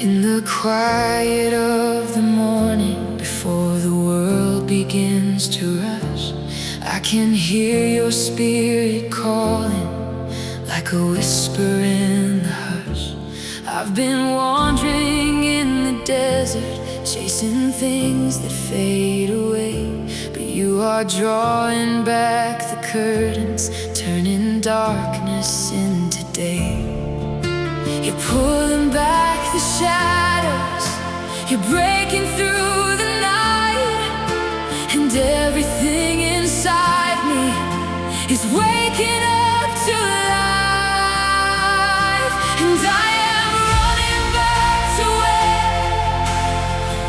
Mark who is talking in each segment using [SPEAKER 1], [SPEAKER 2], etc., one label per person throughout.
[SPEAKER 1] In the quiet of the morning, before the world begins to rush, I can hear your spirit calling like a whisper in the hush. I've been wandering in the desert, chasing things that fade away, but you are drawing back the curtains, turning darkness into day. You're pulling back the shadows, you're breaking through the night, and everything inside me is waking up to life. And I am running back to where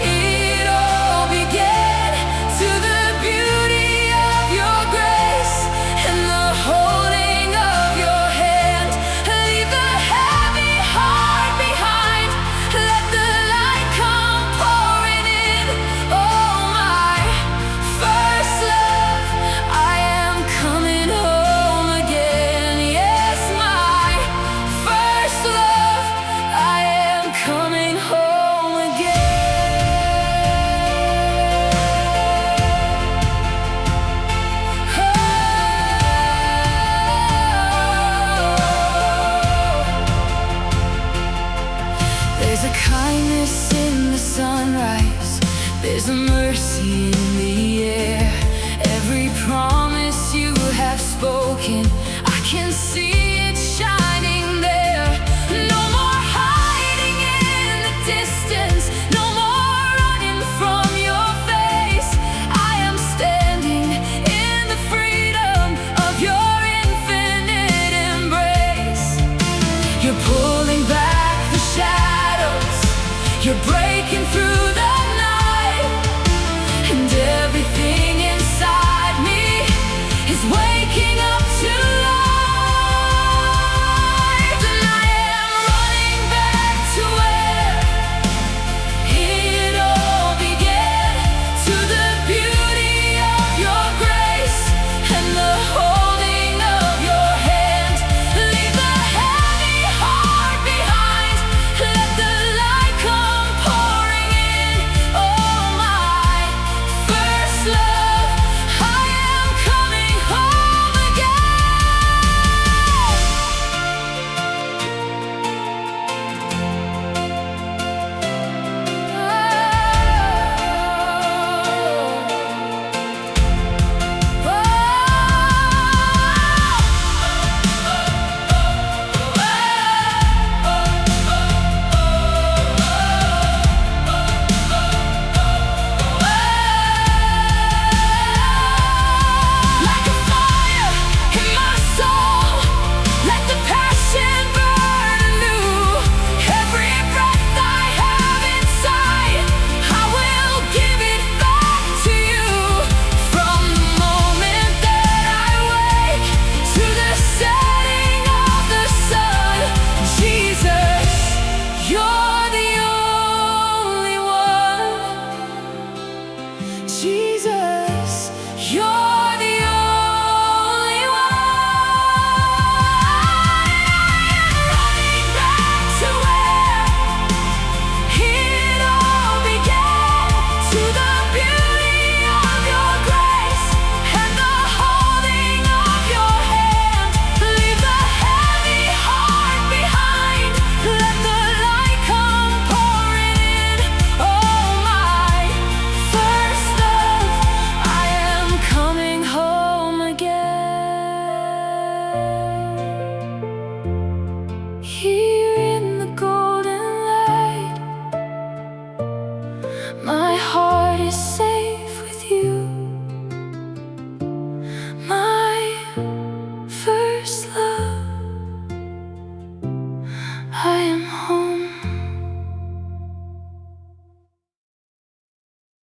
[SPEAKER 1] it all began, to the beauty of your grace and the holding of your hand. Leave the heavy heart behind, let the light come pouring in. Oh, my first love, I am coming home again. Yes, my first love, I am coming home again. There's a kindness in the sunrise, there's a mercy in the air. Every promise you have spoken, I can see it shining there. No more hiding in the distance, no more running from your face. I am standing in the freedom of your infinite embrace. You're pulling back the shadows, you're breaking